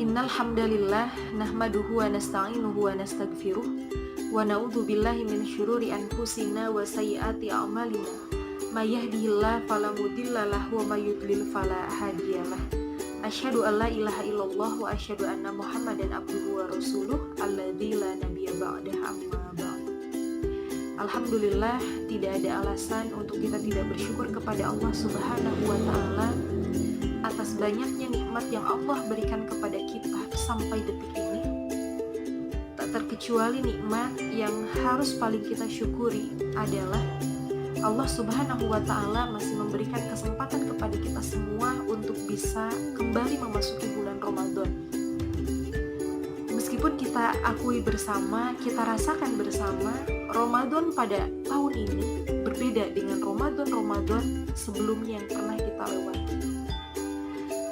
Innal hamdalillah nahmaduhu wa nasta'inuhu wa nastaghfiruh wa na'udzu billahi min syururi anfusina wa sayyiati a'malina. May yahdihillahu fala mudhillalah wa may yudlil fala hadiyalah. Asyhadu an la ilaha illallah wa asyhadu anna Muhammadan abduhu wa rasuluh alladzi la nabiyya ba'dah amma ba'd. Alhamdulillah, tidak ada alasan untuk kita tidak bersyukur kepada Allah Subhanahu wa taala atas banyaknya nikmat yang Allah berikan kepada kita sampai detik ini. Tak terkecuali nikmat yang harus paling kita syukuri adalah Allah Subhanahu wa ta'ala masih memberikan kesempatan kepada kita semua untuk bisa kembali memasuki bulan Ramadan. Meskipun kita akui bersama, kita rasakan bersama, Ramadan pada tahun ini berbeda dengan Ramadan sebelumnya yang pernah kita lewati.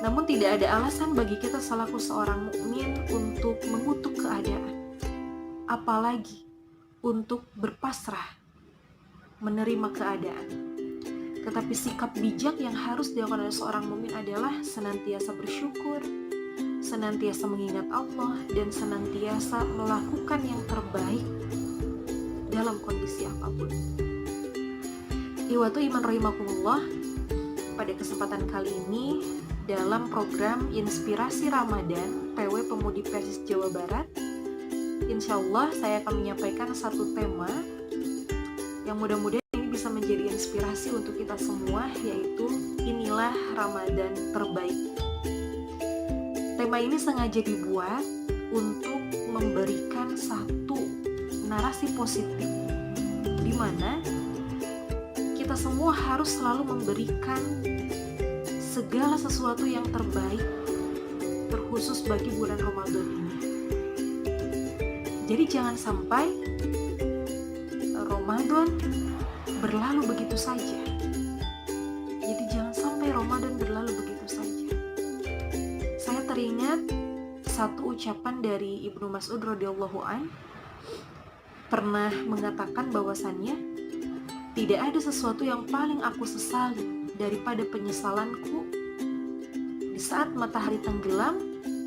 Namun tidak ada alasan bagi kita selaku seorang mukmin untuk mengutuk keadaan, apalagi untuk berpasrah menerima keadaan. Tetapi sikap bijak yang harus dilakukan oleh seorang mukmin adalah senantiasa bersyukur, senantiasa mengingat Allah, dan senantiasa melakukan yang terbaik dalam kondisi apapun. Iwatu iman rahimakumullah, pada kesempatan kali ini dalam program Inspirasi Ramadan PW Pemudi Persis Jawa Barat, insya Allah saya akan menyampaikan satu tema yang mudah-mudahan ini bisa menjadi inspirasi untuk kita semua, yaitu inilah Ramadan terbaik. Tema ini sengaja dibuat untuk memberikan satu narasi positif, di mana kita semua harus selalu memberikan segala sesuatu yang terbaik, terkhusus bagi bulan Ramadan ini. Jadi jangan sampai Ramadan berlalu begitu saja. Jadi jangan sampai Ramadan berlalu begitu saja. Saya teringat satu ucapan dari Ibnu Mas'ud radhiyallahu an, pernah mengatakan bahwasannya tidak ada sesuatu yang paling aku sesali daripada penyesalanku di saat matahari tenggelam,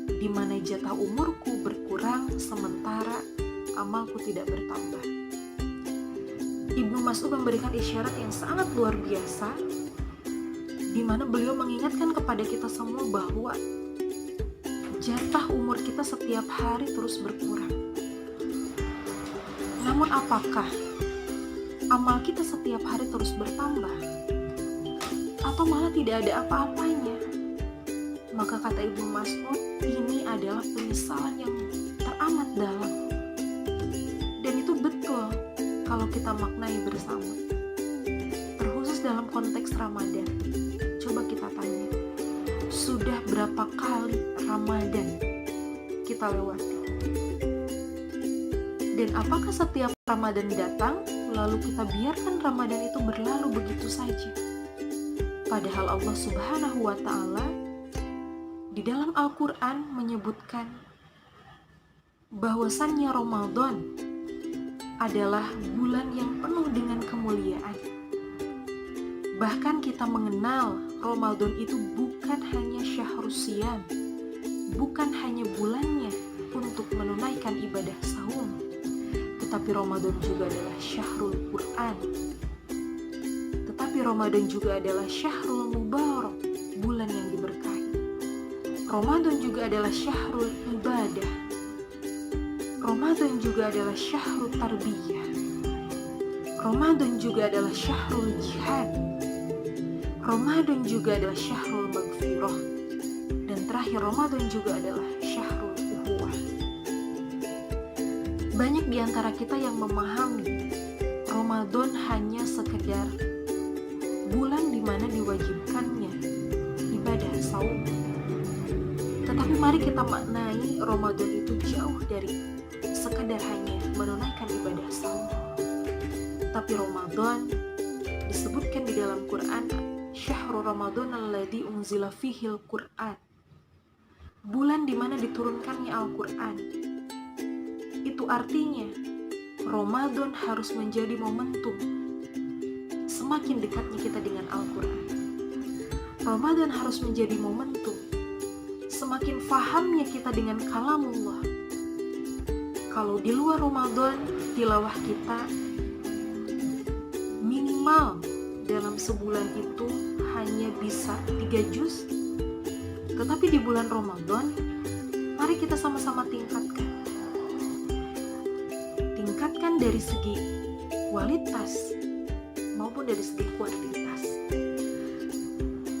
di mana jatah umurku berkurang sementara amalku tidak bertambah. Ibnu Mas'ud memberikan isyarat yang sangat luar biasa, di mana beliau mengingatkan kepada kita semua bahwa jatah umur kita setiap hari terus berkurang. Namun apakah amal kita setiap hari terus bertambah? Atau malah tidak ada apa-apanya? Maka kata Ibnu Mas'ud, ini adalah penyesalan yang teramat dalam. Dan itu betul kalau kita maknai bersama. Terkhusus dalam konteks Ramadan. Coba kita tanya, sudah berapa kali Ramadan kita lewati? Dan apakah setiap Ramadan datang, lalu kita biarkan Ramadan itu berlalu begitu saja? Padahal Allah Subhanahu wa ta'ala di dalam Al-Quran menyebutkan bahwasannya Ramadan adalah bulan yang penuh dengan kemuliaan. Bahkan kita mengenal Ramadan itu bukan hanya syahrus siyam, bukan hanya bulannya untuk menunaikan ibadah saum, tetapi Ramadan juga adalah syahrul Quran. Tetapi Ramadan juga adalah syahrul mubarak, bulan yang diberkahi. Ramadan juga adalah syahrul ibadah. Ramadan juga adalah syahrul tarbiyah. Ramadan juga adalah syahrul jihad. Ramadan juga adalah syahrul maghfirah. Dan terakhir, Ramadan juga adalah syahrul ukhuwah. Banyak di antara kita yang memahami Ramadan hanya sekedar bulan di mana diwajibkannya ibadah saum. Tetapi mari kita maknai Ramadan itu jauh dari sekedar hanya menunaikan ibadah saum. Tapi Ramadan disebutkan di dalam Quran, syahrul Ramadan alladzi unzila fihil Quran, bulan di mana diturunkannya Al-Quran. Itu artinya Ramadan harus menjadi momentum semakin dekatnya kita dengan Al-Quran. Ramadan harus menjadi momentum semakin fahamnya kita dengan kalamullah. Kalau di luar Ramadan, tilawah kita minimal dalam sebulan itu hanya bisa 3 juz. Tetapi di bulan Ramadan, mari kita sama-sama tingkatkan. Tingkatkan dari segi kualitas maupun dari segi kuantitas.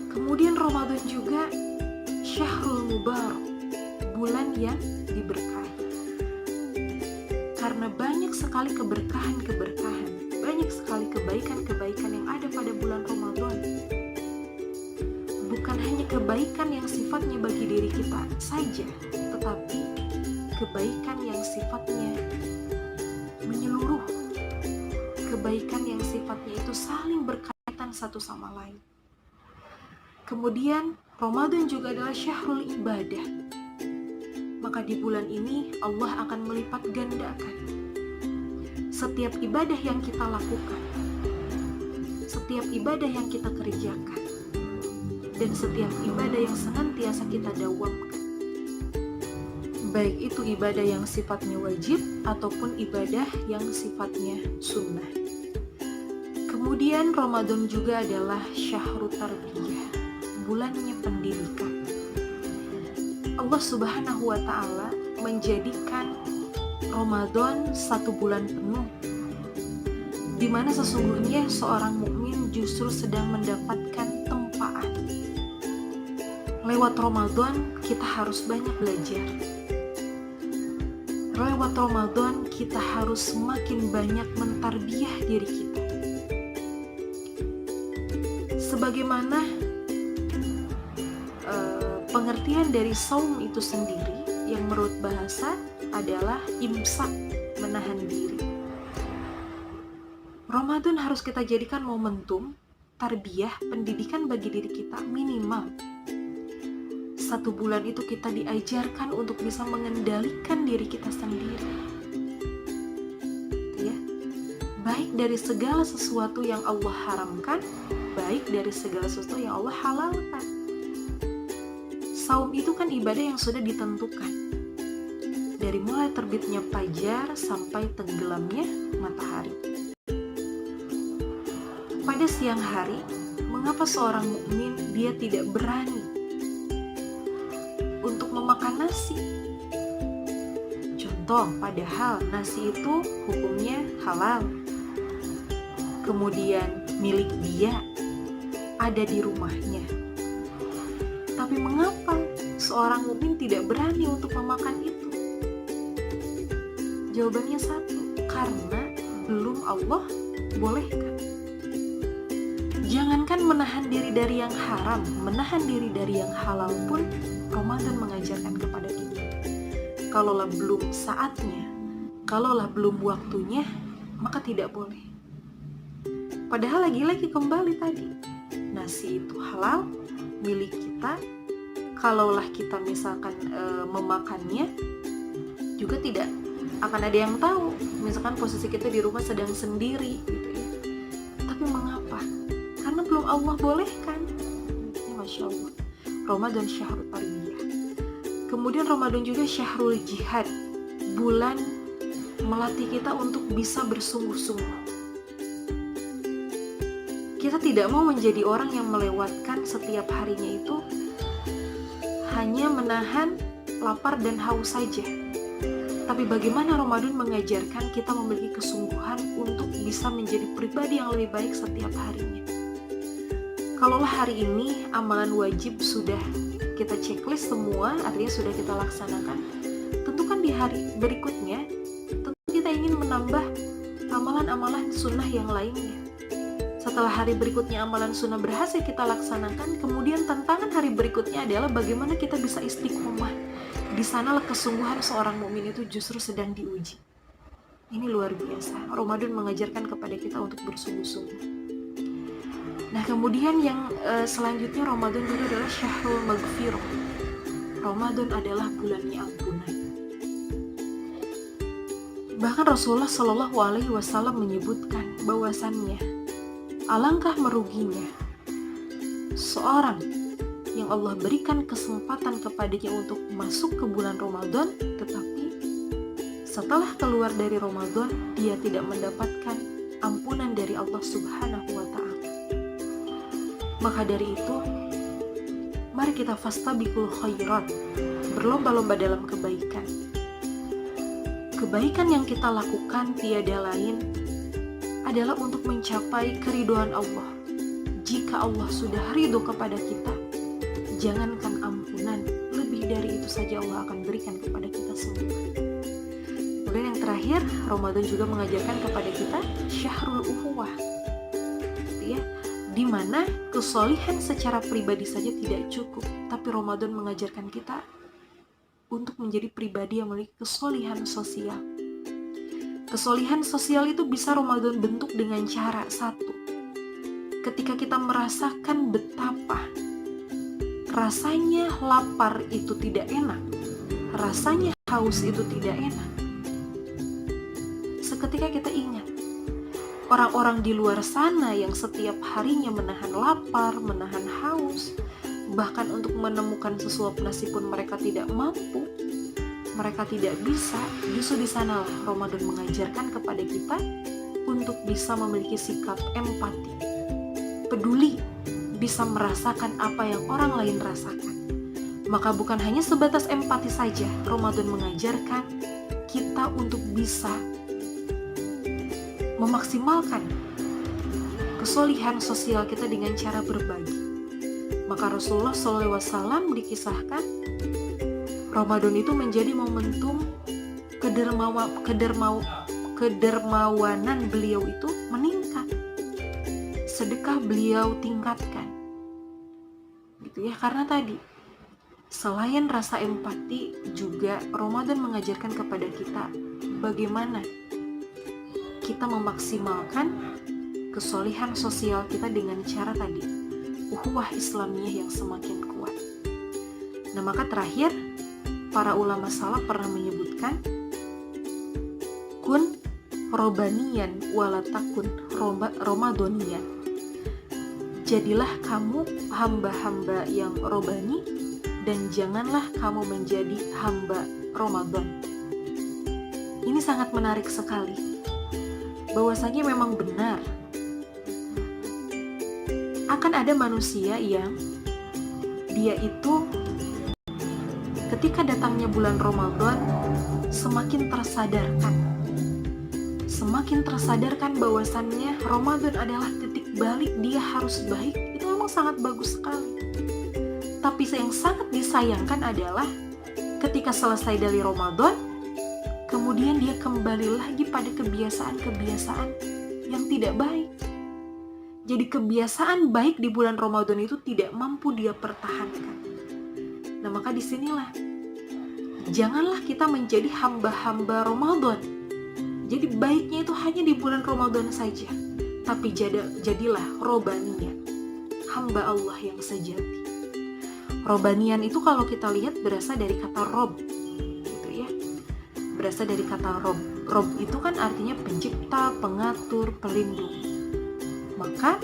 Kemudian Ramadan juga Syahrul Mubarak, bulan yang diberkahi. Karena banyak sekali keberkahan-keberkahan, banyak sekali kebaikan-kebaikan yang ada pada bulan Ramadan. Bukan hanya kebaikan yang sifatnya bagi diri kita saja, tetapi kebaikan yang sifatnya menyeluruh, kebaikan yang sifatnya itu saling berkaitan satu sama lain. Kemudian Ramadan juga adalah syahrul ibadah. Maka di bulan ini Allah akan melipat gandakan setiap ibadah yang kita lakukan, setiap ibadah yang kita kerjakan, dan setiap ibadah yang senantiasa kita dawamkan. Baik itu ibadah yang sifatnya wajib ataupun ibadah yang sifatnya sunnah. Kemudian Ramadan juga adalah syahrul tarbiyah, bulannya pendidikan. Allah Subhanahu wa Ta'ala menjadikan Ramadan 1 bulan penuh, di mana sesungguhnya seorang mukmin justru sedang mendapatkan tempaan. Lewat Ramadan kita harus banyak belajar. Lewat Ramadan kita harus semakin banyak mentarbiyah diri kita. Sebagaimana pengertian dari saum itu sendiri yang menurut bahasa adalah imsak, menahan diri. Ramadan harus kita jadikan momentum tarbiyah, pendidikan bagi diri kita. Minimal 1 bulan itu kita diajarkan untuk bisa mengendalikan diri kita sendiri, ya, baik dari segala sesuatu yang Allah haramkan, baik dari segala sesuatu yang Allah halalkan. Saum itu kan ibadah yang sudah ditentukan, dari mulai terbitnya fajar sampai tenggelamnya matahari. Pada siang hari, mengapa seorang mukmin dia tidak berani untuk memakan nasi? Contoh, padahal nasi itu hukumnya halal, kemudian milik dia, ada di rumahnya. Tapi mengapa seorang mukmin tidak berani untuk memakan itu? Jawabannya satu, karena belum Allah bolehkan. Jangankan menahan diri dari yang haram, menahan diri dari yang halal pun Ramadan mengajarkan kepada kita. Kalaulah belum saatnya, kalaulah belum waktunya, maka tidak boleh. Padahal lagi-lagi kembali tadi, nasi itu halal, milik kita. Kalaulah kita misalkan memakannya, juga tidak akan ada yang tahu. Misalkan posisi kita di rumah sedang sendiri, gitu ya. Tapi mengapa? Karena belum Allah bolehkan. Ya, Masya Allah. Ramadan syahrul tarbiyah. Kemudian Ramadan juga syahrul jihad, bulan melatih kita untuk bisa bersungguh-sungguh. Kita tidak mau menjadi orang yang melewatkan setiap harinya itu hanya menahan lapar dan haus saja. Tapi bagaimana Ramadan mengajarkan kita memiliki kesungguhan untuk bisa menjadi pribadi yang lebih baik setiap harinya. Kalaulah hari ini amalan wajib sudah kita checklist semua, artinya sudah kita laksanakan, tentukan di hari berikutnya, tentu kita ingin menambah amalan-amalan sunnah yang lainnya. Setelah hari berikutnya amalan sunnah berhasil kita laksanakan, kemudian tantangan hari berikutnya adalah bagaimana kita bisa istiqomah. Di sanalah kesungguhan seorang mukmin itu justru sedang diuji. Ini luar biasa. Ramadan mengajarkan kepada kita untuk bersungguh-sungguh. Nah, kemudian yang selanjutnya Ramadan juga adalah syahrul maghfirah. Ramadan adalah bulannya ampunan. Bahkan Rasulullah Shallallahu Alaihi Wasallam menyebutkan bahwasannya alangkah meruginya seorang yang Allah berikan kesempatan kepadanya untuk masuk ke bulan Ramadan, tetapi setelah keluar dari Ramadan dia tidak mendapatkan ampunan dari Allah Subhanahu wa Ta'ala. Maka dari itu, mari kita fastabiqul khairat, berlomba-lomba dalam kebaikan. Kebaikan yang kita lakukan tiada lain adalah untuk mencapai keridhaan Allah. Jika Allah sudah ridho kepada kita, jangankan ampunan, lebih dari itu saja Allah akan berikan kepada kita semua. Kemudian yang terakhir, Ramadan juga mengajarkan kepada kita syahrul ukhuwah, ya, di mana kesolihan secara pribadi saja tidak cukup, tapi Ramadan mengajarkan kita untuk menjadi pribadi yang memiliki kesolihan sosial. Kesolihan sosial itu bisa Ramadan bentuk dengan cara satu, ketika kita merasakan betapa rasanya lapar itu tidak enak, rasanya haus itu tidak enak, seketika kita ingat orang-orang di luar sana yang setiap harinya menahan lapar, menahan haus, bahkan untuk menemukan sesuap nasi pun mereka tidak mampu, mereka tidak bisa. Justru di sanalah Ramadan mengajarkan kepada kita untuk bisa memiliki sikap empati, peduli, bisa merasakan apa yang orang lain rasakan. Maka bukan hanya sebatas empati saja, Ramadan mengajarkan kita untuk bisa memaksimalkan kesolihan sosial kita dengan cara berbagi. Maka Rasulullah SAW dikisahkan Ramadan itu menjadi momentum kedermawanan beliau itu meningkat, sedekah beliau tingkatkan, gitu ya. Karena tadi selain rasa empati, juga Ramadan mengajarkan kepada kita bagaimana kita memaksimalkan kesolihan sosial kita dengan cara tadi, ukhuwah Islamiyah yang semakin kuat. Nah, maka terakhir, para ulama salaf pernah menyebutkan, kun robaniyan walatakun romadoniyan. Jadilah kamu hamba-hamba yang robani, dan janganlah kamu menjadi hamba Ramadan. Ini sangat menarik sekali, bahwasanya memang benar akan ada manusia yang dia itu ketika datangnya bulan Ramadan semakin tersadarkan bahwasannya Ramadan adalah titik balik dia harus baik. Itu memang sangat bagus sekali. Tapi yang sangat disayangkan adalah ketika selesai dari Ramadan, kemudian dia kembali lagi pada kebiasaan-kebiasaan yang tidak baik. Jadi kebiasaan baik di bulan Ramadan itu tidak mampu dia pertahankan. Nah, maka disinilah janganlah kita menjadi hamba-hamba Ramadan. Jadi baiknya itu hanya di bulan Ramadan saja, tapi jadilah robaniyan, hamba Allah yang sejati. Robaniyan itu kalau kita lihat berasal dari kata rob, gitu ya. Berasal dari kata rob. Rob itu kan artinya pencipta, pengatur, pelindung. Maka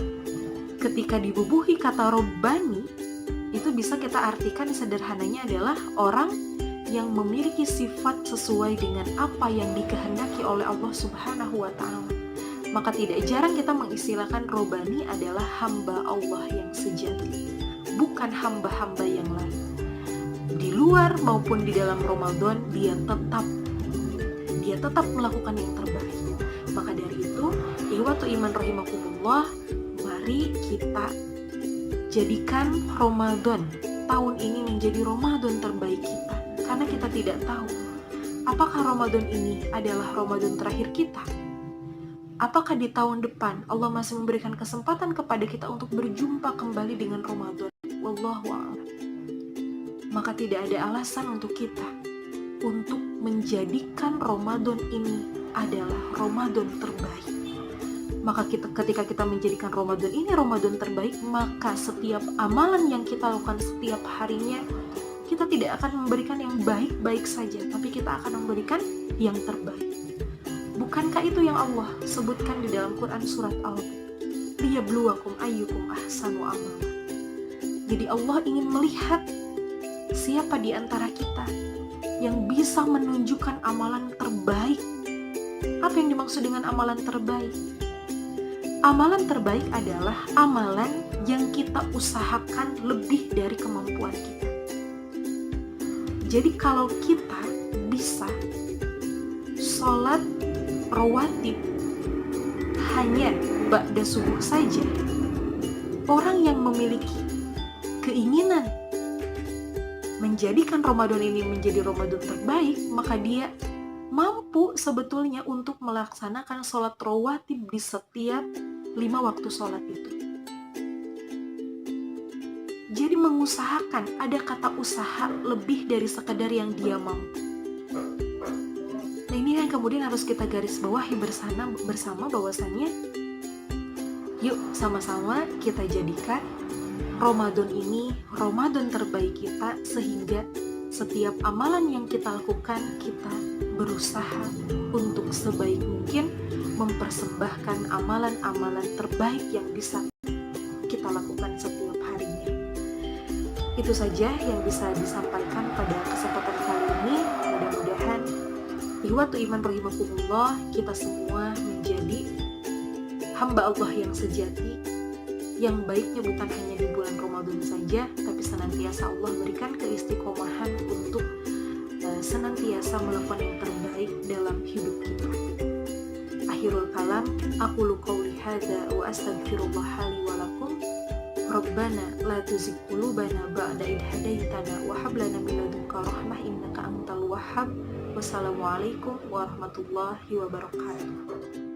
ketika dibubuhi kata robbani, itu bisa kita artikan sederhananya adalah orang yang memiliki sifat sesuai dengan apa yang dikehendaki oleh Allah Subhanahu wa Ta'ala. Maka tidak jarang kita mengistilahkan robani adalah hamba Allah yang sejati, bukan hamba-hamba yang lain. Di luar maupun di dalam Ramadan dia tetap melakukan yang terbaik. Maka dari itu, ikhwatu iman rahimakumullah, mari kita jadikan Ramadan tahun ini menjadi Ramadan terbaik kita. Karena kita tidak tahu apakah Ramadan ini adalah Ramadan terakhir kita. Apakah di tahun depan Allah masih memberikan kesempatan kepada kita untuk berjumpa kembali dengan Ramadan? Wallahu a'lam. Maka tidak ada alasan untuk kita untuk menjadikan Ramadan ini adalah Ramadan terbaik. Maka ketika kita menjadikan Ramadan ini Ramadan terbaik, maka setiap amalan yang kita lakukan setiap harinya, kita tidak akan memberikan yang baik-baik saja, tapi kita akan memberikan yang terbaik. Bukankah itu yang Allah sebutkan di dalam Quran surat Al-Baqarah? Liyabluwakum ayyukum ahsanu amala. Jadi Allah ingin melihat siapa di antara kita yang bisa menunjukkan amalan terbaik. Apa yang dimaksud dengan amalan terbaik? Amalan terbaik adalah amalan yang kita usahakan lebih dari kemampuan kita. Jadi kalau kita bisa sholat rawatib hanya ba'da subuh saja, orang yang memiliki keinginan menjadikan Ramadan ini menjadi Ramadan terbaik, maka dia mampu sebetulnya untuk melaksanakan sholat rawatib di setiap 5 waktu sholat itu. Jadi mengusahakan, ada kata usaha lebih dari sekedar yang dia mampu. Nah ini yang kemudian harus kita garis bawahi bersama bahwasannya, yuk sama-sama kita jadikan Ramadan ini Ramadan terbaik kita, sehingga setiap amalan yang kita lakukan, kita berusaha untuk sebaik mungkin mempersembahkan amalan-amalan terbaik yang bisa kita lakukan setiap harinya. Itu saja yang bisa disampaikan pada kesempatan kali ini. Mudah-mudahan ikhwatu iman rahimakumullah, kita semua menjadi hamba Allah yang sejati, yang baiknya bukan hanya di bulan Ramadan saja, tapi senantiasa Allah berikan keistiqomahan untuk senantiasa melakukan yang terbaik dalam hidup kita. Akhirul kalam, aqulu qouli hadza wa astaghfirullah li wa lakum. Rabbana la tuzigh qulubana ba'da idh hadaitana wa hab lana min ladunka rahmah innaka antal wahhab. Wassalamualaikum warahmatullahi wabarakatuh.